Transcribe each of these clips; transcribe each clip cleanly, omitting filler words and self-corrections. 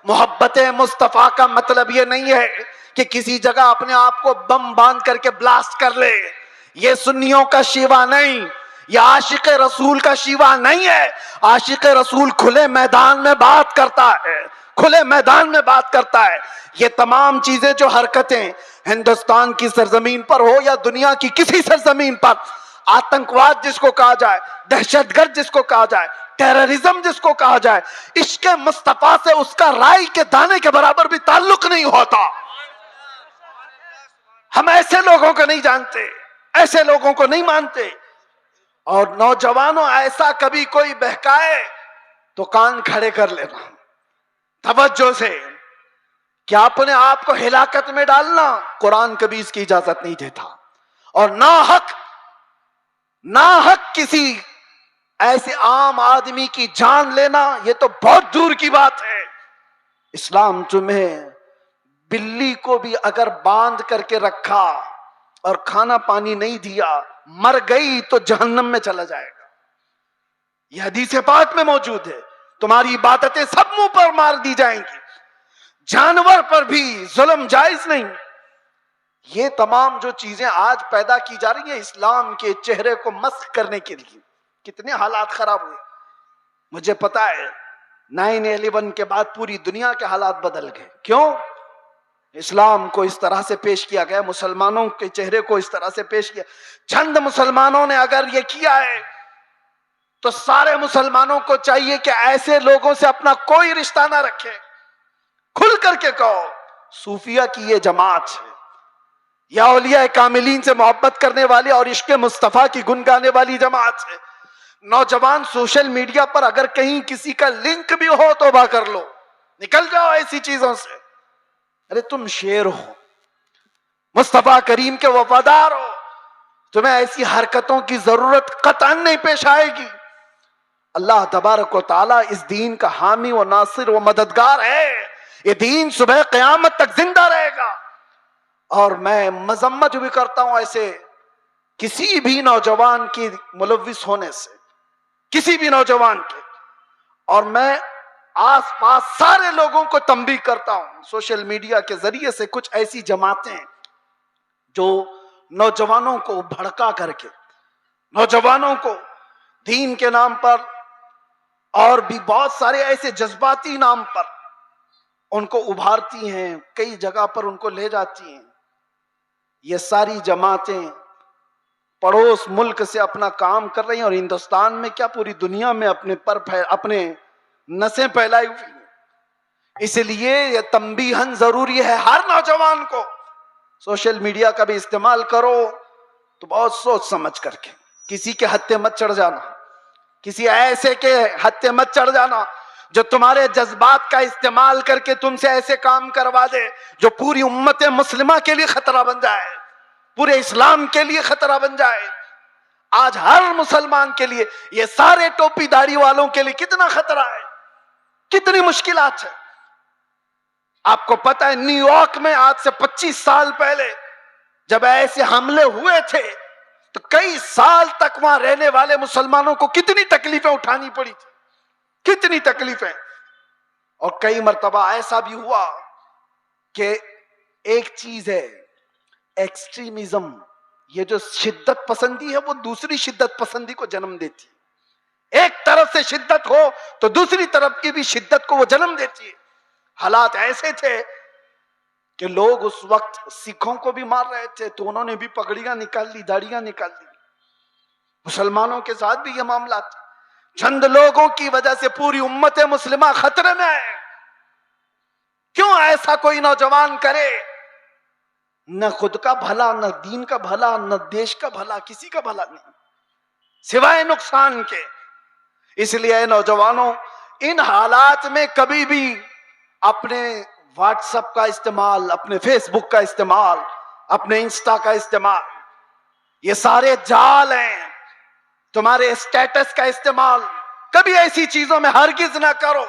मोहब्बत मुस्तफा का मतलब ये नहीं है कि किसी जगह अपने आप को बम बांध करके ब्लास्ट कर ले। ये सुन्नियों का शिवा नहीं, ये आशिक रसूल का शिवा नहीं है। आशिक रसूल खुले मैदान में बात करता है, खुले मैदान में बात करता है। ये तमाम चीजें जो हरकतें हिंदुस्तान की सरजमीन पर हो या दुनिया की किसी सरजमीन पर, आतंकवाद जिसको कहा जाए, दहशतगर्द जिसको कहा जाए, टेररिज्म जिसको कहा जाए, इश्क मुस्तफा से उसका राई के दाने के बराबर भी ताल्लुक नहीं होता। हम ऐसे लोगों को नहीं जानते, ऐसे लोगों को नहीं मानते। और नौजवानों, ऐसा कभी कोई बहकाए तो कान खड़े कर लेना तवज्जो से। क्या अपने आप को हिलाकत में डालना, कुरान कभी इसकी इजाजत नहीं देता। और नाहक किसी ऐसे आम आदमी की जान लेना, यह तो बहुत दूर की बात है। इस्लाम तुम्हें बिल्ली को भी अगर बांध करके रखा और खाना पानी नहीं दिया, मर गई तो जहन्नम में चला जाएगा। यह हदीस पाक में मौजूद है। तुम्हारी इबादतें सब मुंह पर मार दी जाएंगी, जानवर पर भी जुल्म जायज नहीं। ये तमाम जो चीजें आज पैदा की जा रही है इस्लाम के चेहरे को मस्ख करने के लिए, कितने हालात खराब हुए। मुझे पता है 9/11 के बाद पूरी दुनिया के हालात बदल गए। क्यों? इस्लाम को इस तरह से पेश किया गया, मुसलमानों के चेहरे को इस तरह से पेश किया। चंद मुसलमानों ने अगर ये किया है तो सारे मुसलमानों को चाहिए कि ऐसे लोगों से अपना कोई रिश्ता ना रखे। खुल करके कहो, सूफिया की ये जमात है या औलिया कामिलीन से मोहब्बत करने वाली और इश्क मुस्तफा की गुन गाने वाली जमात है। नौजवान, सोशल मीडिया पर अगर कहीं किसी का लिंक भी हो तौबा कर लो, निकल जाओ ऐसी चीजों से। अरे तुम शेर हो, मुस्तफा करीम के वफादार हो, तुम्हें ऐसी हरकतों की जरूरत कतई नहीं पेश आएगी। अल्लाह तबारक व तआला इस दीन का हामी व नासिर व मददगार है। ये दीन सुबह क़यामत तक जिंदा रहेगा। और मैं मजम्मत भी करता हूं ऐसे किसी भी नौजवान की मुलव्विस होने से, किसी भी नौजवान के। और मैं आसपास सारे लोगों को तंबीह करता हूं सोशल मीडिया के जरिए से, कुछ ऐसी जमातें जो नौजवानों को भड़का करके, नौजवानों को दीन के नाम पर और भी बहुत सारे ऐसे जज्बाती नाम पर उनको उभारती हैं, कई जगह पर उनको ले जाती हैं। ये सारी जमातें पड़ोस मुल्क से अपना काम कर रही हैं और हिंदुस्तान में क्या पूरी दुनिया में अपने नसें फैलाई हुई हैं। इसलिए यह तंबीहन जरूरी है हर नौजवान को, सोशल मीडिया का भी इस्तेमाल करो तो बहुत सोच समझ करके। किसी के हत्थे मत चढ़ जाना, किसी ऐसे के हत्थे मत चढ़ जाना जो तुम्हारे जज्बात का इस्तेमाल करके तुमसे ऐसे काम करवा दे जो पूरी उम्मत मुस्लिमा के लिए खतरा बन जाए, पूरे इस्लाम के लिए खतरा बन जाए। आज हर मुसलमान के लिए, ये सारे टोपी दाढ़ी वालों के लिए कितना खतरा है, कितनी मुश्किलात है। आपको पता है न्यूयॉर्क में आज से 25 साल पहले जब ऐसे हमले हुए थे तो कई साल तक वहां रहने वाले मुसलमानों को कितनी तकलीफें उठानी पड़ी थी, कितनी तकलीफें। और कई मर्तबा ऐसा भी हुआ कि एक चीज है एक्सट्रीमिज्म, ये जो शिद्दत पसंदी है वो दूसरी शिद्दत पसंदी को जन्म देती है। एक तरफ से शिद्दत हो तो दूसरी तरफ की भी शिद्दत को वो जन्म देती है। हालात ऐसे थे कि लोग उस वक्त सिखों को भी मार रहे थे तो उन्होंने भी पगड़ियां निकाल ली, दाढ़ियां निकाल ली। मुसलमानों के साथ भी यह मामला था। चंद लोगों की वजह से पूरी उम्मत मुस्लिमा खतरे में है। क्यों ऐसा कोई नौजवान करे? न खुद का भला, न दीन का भला, न देश का भला, किसी का भला नहीं सिवाय नुकसान के। इसलिए नौजवानों, इन हालात में कभी भी अपने व्हाट्सएप का इस्तेमाल, अपने फेसबुक का इस्तेमाल, अपने इंस्टा का इस्तेमाल, ये सारे जाल हैं। तुम्हारे स्टेटस का इस्तेमाल कभी ऐसी चीजों में हरगिज ना करो।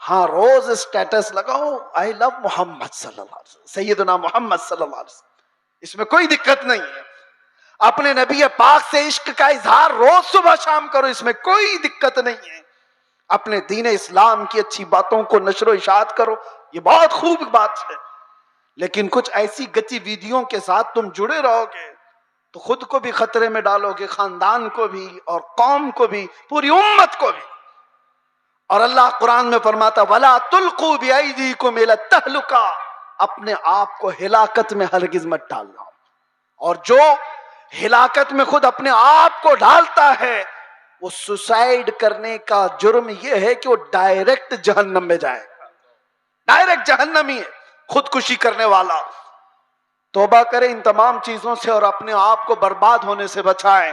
हाँ, रोज स्टेटस लगाओ आई लव मोहम्मद सल्लल्लाहु अलैहि वसल्लम, सैयदना मोहम्मद सल्लल्लाहु अलैहि वसल्लम, इसमें कोई दिक्कत नहीं है। अपने नबी पाक से इश्क का इजहार रोज सुबह शाम करो, इसमें कोई दिक्कत नहीं है। अपने दीन इस्लाम की अच्छी बातों को नशरो इशात करो, ये बहुत खूब बात है। लेकिन कुछ ऐसी गतिविधियों के साथ तुम जुड़े रहोगे तो खुद को भी खतरे में डालोगे, खानदान को भी और कौम को भी, पूरी उम्मत को भी। और अल्लाह कुरान में फरमाता वला तुल्कू बिअयदीकुम इला तहलुका, अपने आप को हिलाकत में हरगिज मत डालना। और जो हिलाकत में खुद अपने आप को डालता है वो सुसाइड करने का जुर्म यह है कि वो डायरेक्ट जहन्नम में जाएगा, डायरेक्ट जहन्नमी है, खुदकुशी करने वाला। तौबा करें इन तमाम चीजों से और अपने आप को बर्बाद होने से बचाएं।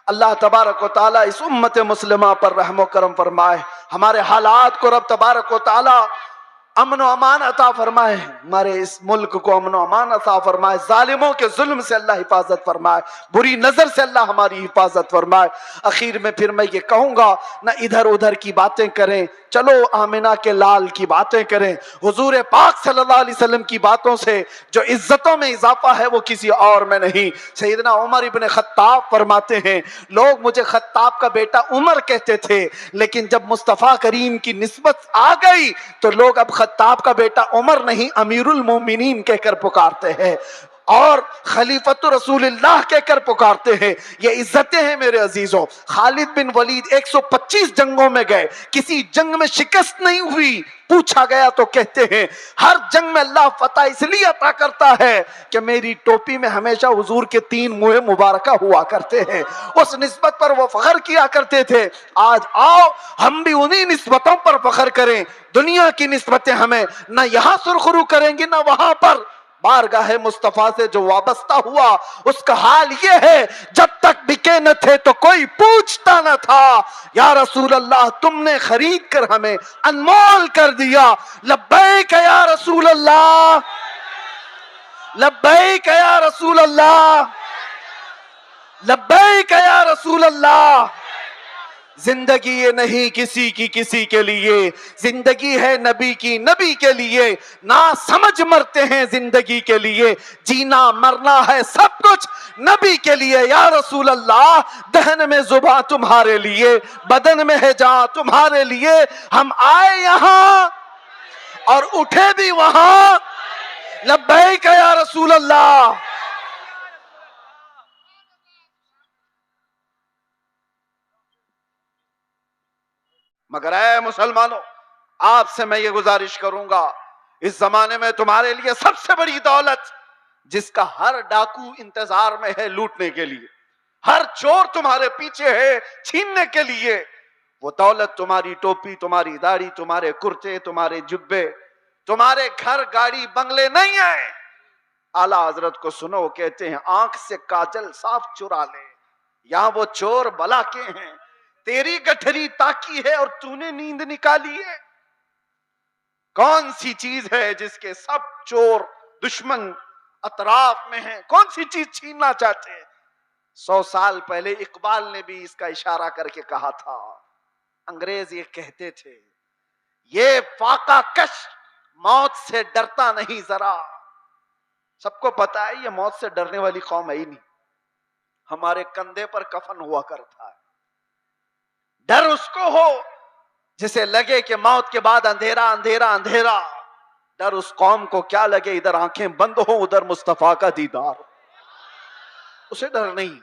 अल्लाह तबारक व तआला इस उम्मत मुस्लिमा पर रहमो करम फरमाए, हमारे हालात को रब तबारक व तआला अमन अमान अता फरमाए, हमारे इस मुल्क को अमन अमान अता फरमाए, जालिमों के जुल्म से अल्लाह हिफाजत फरमाए, बुरी नजर से अल्लाह हमारी हिफाजत फरमाए। आखिर में फिर मैं ये कहूंगा, ना इधर उधर की बातें करें, चलो आमिना के लाल की बातें करें। हुजूर पाक सल्लल्लाहु अलैहि वसल्लम की बातों से जो इज्जतों में इजाफा है वो किसी और में नहीं। सैयदना उमर इब्न खत्ताब फरमाते हैं, लोग मुझे खत्ताब का बेटा उमर कहते थे, लेकिन जब मुस्तफ़ा करीम की निस्बत आ गई तो लोग अब खत्ताब का बेटा उमर नहीं अमीरुल मोमिनीन कहकर पुकारते हैं और खलीफतुर रसूलुल्लाह कहकर पुकारते हैं। ये इज्जतें हैं मेरे अजीजों। खालिद बिन वलीद 125 जंगों में गए, किसी जंग में शिकस्त नहीं हुई। पूछा गया तो कहते हैं हर जंग में अल्लाह फतह इसलिए अता करता है कि मेरी टोपी में हमेशा हुजूर के 3 मुँह मुबारका हुआ करते हैं। उस निस्बत पर वो फख्र किया करते थे। आज आओ हम भी उन्हीं निस्बतों पर फख्र करें। दुनिया की निस्बतें हमें न यहाँ सुरखरू करेंगी न वहां पर। बारगाह मुस्तफा से जो वाबस्ता हुआ उसका हाल ये है, जब तक बिके न थे तो कोई पूछता न था। या रसूल अल्लाह तुमने खरीद कर हमें अनमोल कर दिया। लब्बैक या रसूल अल्लाह, लब्बैक या रसूल अल्लाह, लब्बैक या रसूल अल्लाह। जिंदगी ये नहीं किसी की किसी के लिए, जिंदगी है नबी की नबी के लिए। ना समझ मरते हैं जिंदगी के लिए, जीना मरना है सब कुछ नबी के लिए। या रसूल अल्लाह दहन में जुबान तुम्हारे लिए, बदन में है जान तुम्हारे लिए। हम आए यहाँ और उठे भी वहां। लब्बैक या रसूल अल्लाह। मगर ऐ मुसलमानों, आपसे मैं ये गुजारिश करूंगा, इस जमाने में तुम्हारे लिए सबसे बड़ी दौलत जिसका हर डाकू इंतजार में है लूटने के लिए, हर चोर तुम्हारे पीछे है छीनने के लिए, वो दौलत तुम्हारी टोपी, तुम्हारी दाढ़ी, तुम्हारे कुर्ते, तुम्हारे जुब्बे, तुम्हारे घर गाड़ी बंगले नहीं है। आला हजरत को सुनो, कहते हैं आंख से काजल साफ चुरा ले, यहां वो चोर भला के हैं। तेरी गठरी ताकी है और तूने नींद निकाली है। कौन सी चीज है जिसके सब चोर दुश्मन अतराफ में हैं? कौन सी चीज छीनना चाहते हैं? 100 साल पहले इकबाल ने भी इसका इशारा करके कहा था। अंग्रेज ये कहते थे, ये फाका कश मौत से डरता नहीं जरा। सबको पता है ये मौत से डरने वाली कौम है ही नहीं। हमारे कंधे पर कफन हुआ करता है। डर उसको हो जिसे लगे कि मौत के बाद अंधेरा अंधेरा अंधेरा। डर उस कौम को क्या लगे इधर आंखें बंद हो उधर मुस्तफा का दीदार, उसे डर नहीं।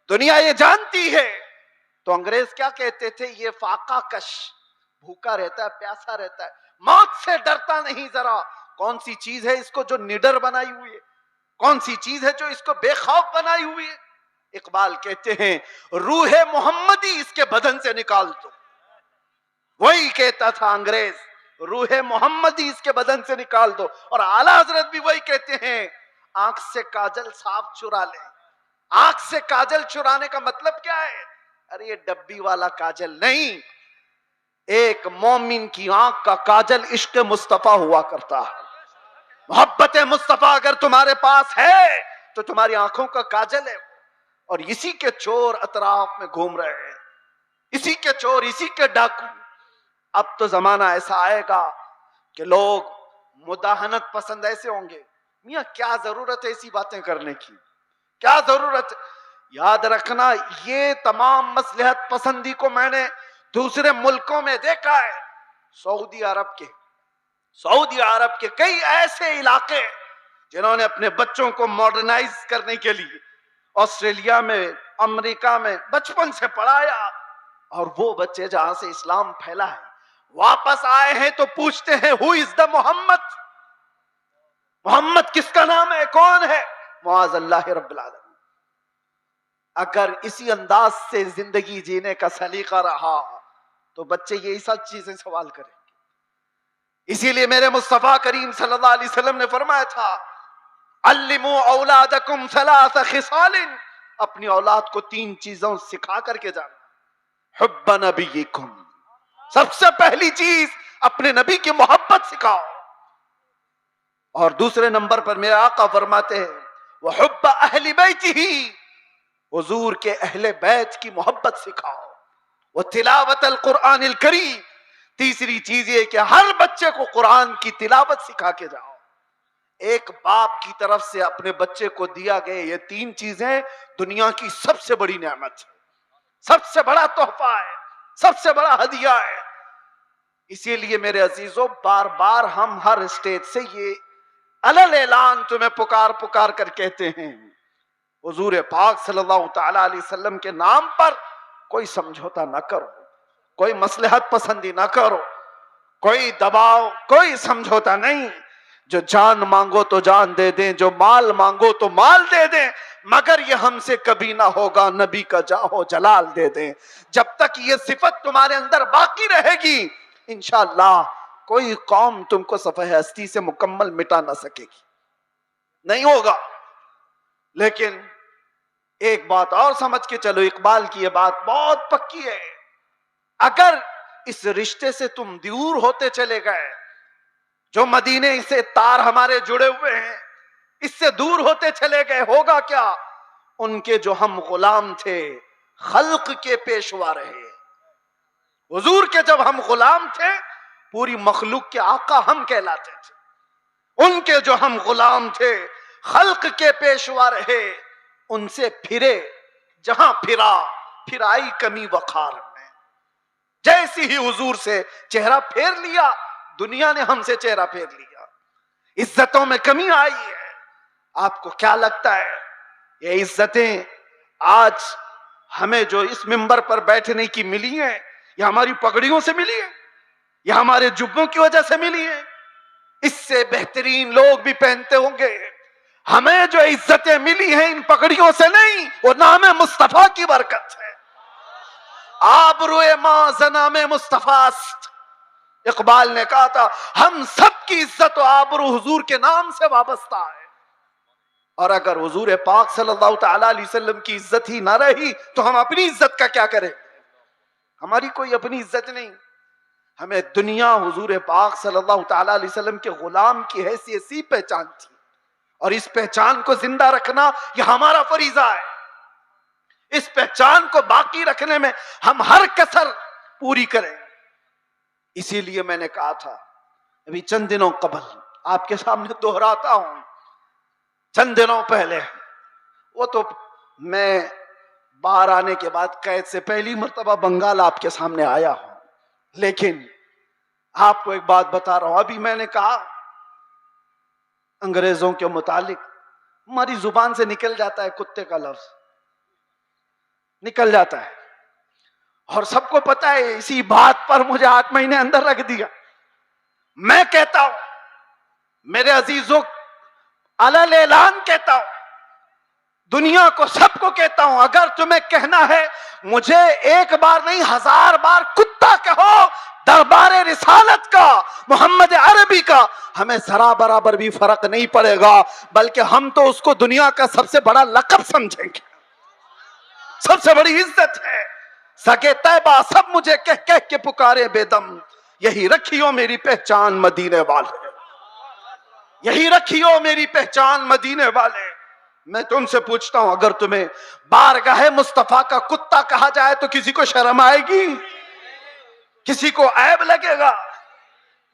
दुनिया ये जानती है। तो अंग्रेज क्या कहते थे, ये फाका कश, भूखा रहता है, प्यासा रहता है, मौत से डरता नहीं जरा। कौन सी चीज है इसको जो निडर बनाई हुई है? कौन सी चीज है जो इसको बेखौफ बनाई हुई है? इकबाल कहते हैं रूहे मोहम्मदी इसके बदन से निकाल दो। वही कहता था अंग्रेज, रूहे मोहम्मदी इसके बदन से निकाल दो। और आला हजरत भी वही कहते हैं, आंख से काजल साफ चुरा ले। आंख से काजल चुराने का मतलब क्या है? अरे ये डब्बी वाला काजल नहीं, एक मोमिन की आंख का काजल इश्क मुस्तफा हुआ करता है। मोहब्बत मुस्तफा अगर तुम्हारे पास है तो तुम्हारी आंखों का काजल है। और इसी के चोर अतराफ में घूम रहे हैं, इसी के चोर, इसी के डाकू। अब तो जमाना ऐसा आएगा कि लोग मुदाहनत पसंद ऐसे होंगे। मियां क्या जरूरत है ऐसी बातें करने की, क्या जरूरत है? याद रखना, ये तमाम मसलहत पसंदी को मैंने दूसरे मुल्कों में देखा है, सऊदी अरब के कई ऐसे इलाके जिन्होंने अपने बच्चों को मॉडर्नाइज करने के लिए ऑस्ट्रेलिया में, अमेरिका में बचपन से पढ़ाया, और वो बच्चे जहां से इस्लाम फैला है वापस आए हैं तो पूछते हैं who is the Mohammad, Mohammad किसका नाम है, कौन है? मुआज़ अल्लाह रब्बिल आलमीन। अगर इसी अंदाज से जिंदगी जीने का सलीका रहा तो बच्चे यही सब चीजें सवाल करेंगे। इसीलिए मेरे मुस्तफा करीम सल्लल्लाहु अलैहि वसल्लम ने फरमाया था, अल्लिमू औलादकुम सलास खिसालिन, अपनी औलाद को 3 चीजों सिखा करके जाना। हुब्ब नबीकुम, सबसे पहली चीज अपने नबी की मोहब्बत सिखाओ, और दूसरे नंबर पर मेरे आका फरमाते हैं वह हुब्ब अहली बैतिही, हुजूर के अहले बैत की मोहब्बत सिखाओ, वह तिलावत अल कुरान अल करीम, तीसरी चीज ये कि हर बच्चे को कुरान की तिलावत सिखा के जाओ। एक बाप की तरफ से अपने बच्चे को दिया गए ये 3 चीजें दुनिया की सबसे बड़ी नेमत है, सबसे बड़ा तोहफा है, सबसे बड़ा हदिया है। इसीलिए मेरे अजीजों, बार बार हम हर स्टेज से ये अलल ऐलान तुम्हें पुकार पुकार कर कहते हैं, हुजूर पाक सल्लल्लाहु तआला अलैहि वसल्लम के नाम पर कोई समझौता ना करो, कोई मसलहत पसंदी ना करो, कोई दबाव, कोई समझौता नहीं। जो जान मांगो तो जान दे दें, जो माल मांगो तो माल दे दें, मगर ये हमसे कभी ना होगा नबी का जाहो जलाल दे दें। जब तक ये सिफत तुम्हारे अंदर बाकी रहेगी, इंशाअल्लाह कोई कौम तुमको सफ़े हस्ती से मुकम्मल मिटा ना सकेगी, नहीं होगा। लेकिन एक बात और समझ के चलो, इकबाल की ये बात बहुत पक्की है, अगर इस रिश्ते से तुम दूर होते चले गए, जो मदीने से तार हमारे जुड़े हुए हैं इससे दूर होते चले गए, होगा क्या? उनके जो हम गुलाम थे, खल्क के पेशवा रहे। हुजूर के जब हम गुलाम थे, पूरी मखलूक के आका हम कहलाते थे। उनके जो हम गुलाम थे, खल्क के पेशवा रहे, उनसे फिरे जहां फिरा, फिर आई कमी वखार में। जैसी ही हुजूर से चेहरा फेर लिया, दुनिया ने हमसे चेहरा फेर लिया, इज्जतों में कमी आई है। आपको क्या लगता है ये इज्जतें आज हमें जो इस मिंबर पर बैठने की मिली है, या हमारी पगड़ियों से मिली है, या हमारे जुब्बों की वजह से मिली है? इससे बेहतरीन लोग भी पहनते होंगे। हमें जो इज्जतें मिली हैं इन पगड़ियों से नहीं, वो नाम मुस्तफा की बरकत है। आबरूए मां ज़नामे मुस्तफास्त, इकबाल ने कहा था हम सब की इज्जत और आबरू हुजूर के नाम से वाबस्ता है। और अगर हुजूर पाक सल्लल्लाहु तआला अलैहि वसल्लम की इज्जत ही ना रही तो हम अपनी इज्जत का क्या करें? हमारी कोई अपनी इज्जत नहीं। हमें दुनिया हुजूर पाक सल्लल्लाहु तआला अलैहि वसल्लम के गुलाम की हैसियत सी पहचान थी, और इस पहचान को जिंदा रखना यह हमारा फरीजा है। इस पहचान को बाकी रखने में हम हर कसर पूरी करें। इसीलिए मैंने कहा था अभी चंद दिनों कबल, आपके सामने दोहराता हूं, चंद दिनों पहले, वो तो मैं बाहर आने के बाद कैद से पहली मर्तबा बंगाल आपके सामने आया हूं, लेकिन आपको एक बात बता रहा हूं। अभी मैंने कहा अंग्रेजों के मुतालिक हमारी जुबान से निकल जाता है कुत्ते का लफ्ज, निकल जाता है, और सबको पता है। इसी बात पर मुझे 8 महीने अंदर रख दिया। मैं कहता हूं मेरे अजीजों, अलल ऐलान कहता हूं, दुनिया को सबको कहता हूं, अगर तुम्हें कहना है मुझे एक बार नहीं 1000 बार कुत्ता कहो, दरबार रिसालत का, मोहम्मद अरबी का, हमें जरा बराबर भी फर्क नहीं पड़ेगा, बल्कि हम तो उसको दुनिया का सबसे बड़ा लक़ब समझेंगे, सबसे बड़ी इज्जत है। सगे तैबा सब मुझे कह कह के पुकारे बेदम, यही रखियो मेरी पहचान मदीने वाले, यही रखियो मेरी पहचान मदीने वाले। मैं तुमसे पूछता हूं, अगर तुम्हें बारगाह मुस्तफा का कुत्ता कहा जाए तो किसी को शर्म आएगी? किसी को ऐब लगेगा?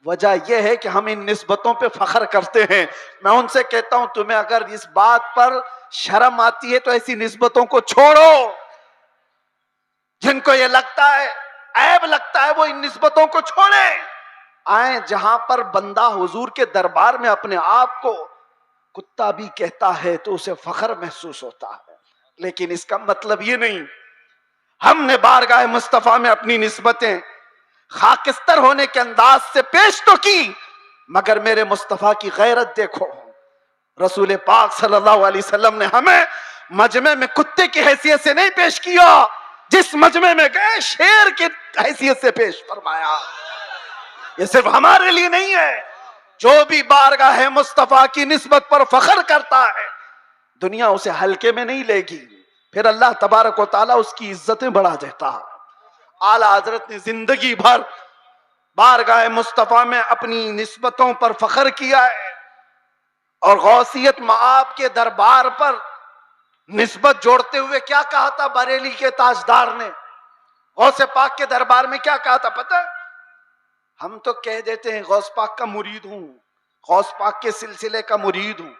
वजह यह है कि हम इन निस्बतों पे फख्र करते हैं। मैं उनसे कहता हूं तुम्हें अगर इस बात पर शर्म आती है तो ऐसी निस्बतों को छोड़ो। जिनको ये लगता है ऐब लगता है वो इन निस्बतों को छोड़े। आए जहां पर बंदा हुजूर के दरबार में अपने आप को कुत्ता भी कहता है तो उसे फख्र महसूस होता है, लेकिन इसका मतलब ये नहीं। हमने बारगाह मुस्तफा में अपनी निस्बतें खाकिस्तर होने के अंदाज से पेश तो की, मगर मेरे मुस्तफा की गैरत देखो। रसूल पाक सल्लल्लाहु अलैहि वसल्लम ने हमें मजमे में कुत्ते की हैसियत से नहीं पेश किया, जिस मजमे में गए शेर की हैसियत से पेश फरमाया। ये सिर्फ हमारे लिए नहीं है, जो भी बारगाह मुस्तफा की निस्बत पर फख्र करता है दुनिया उसे हल्के में नहीं लेगी, फिर अल्लाह तबारक व तआला उसकी इज्जतें बढ़ा देता है। आला हजरत ने जिंदगी भर बारगाह मुस्तफा में अपनी निस्बतों पर फख्र किया है, और गौसियत मआब के दरबार पर निस्बत जोड़ते हुए क्या कहा था बरेली के ताजदार ने? गौसे पाक के दरबार में क्या कहा था पता है? हम तो कह देते हैं गौस पाक का मुरीद हूं, गौस पाक के सिलसिले का मुरीद हूं।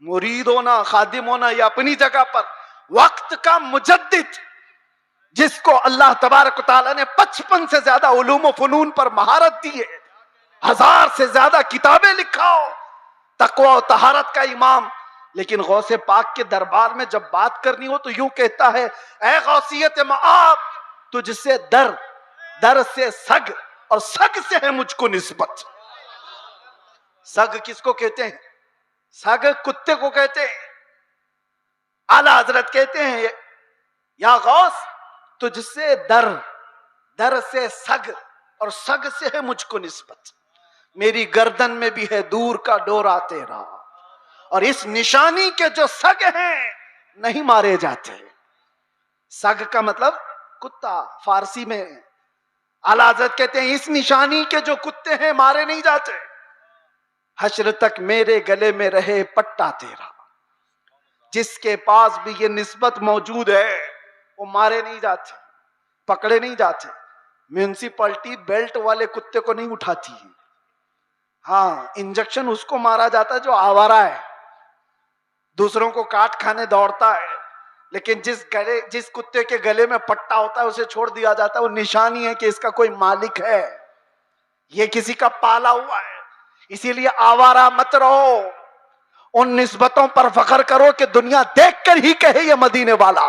मुरीद होना, खादिम होना, ये अपनी जगह पर। वक्त का मुजद्दिद, जिसको अल्लाह तबारक तआला ने 55 से ज्यादा उलूम व फनून पर महारत दी है, 1000 से ज्यादा किताबें लिखा हो, तकवा और तहारत का इमाम, लेकिन गौसे पाक के दरबार में जब बात करनी हो तो यूं कहता है, ऐ गौसियत मआब, तुझसे दर, दर से सग, और सग से है मुझको निस्बत। सग किसको कहते हैं? सग कुत्ते को कहते हैं। आला हजरत कहते हैं, या गौस तुझसे दर, दर से सग, और सग से है मुझको निस्बत। मेरी गर्दन में भी है दूर का डोरा तेरा, और इस निशानी के जो सग हैं नहीं मारे जाते। सग का मतलब कुत्ता फारसी में। आला हज़रत कहते हैं इस निशानी के जो कुत्ते हैं मारे नहीं जाते। हश्र तक मेरे गले में रहे पट्टा तेरा, जिसके पास भी ये निस्बत मौजूद है वो मारे नहीं जाते, पकड़े नहीं जाते। म्यूनिसिपैलिटी बेल्ट वाले कुत्ते को नहीं उठाती है, हाँ इंजेक्शन उसको मारा जाता है जो आवारा है, दूसरों को काट खाने दौड़ता है। लेकिन जिस कुत्ते के गले में पट्टा होता है उसे छोड़ दिया जाता है। वो निशानी है कि इसका कोई मालिक है, ये किसी का पाला हुआ है। इसीलिए आवारा मत रहो, उन निस्बतों पर फख्र करो कि दुनिया देखकर ही कहे ये मदीने वाला।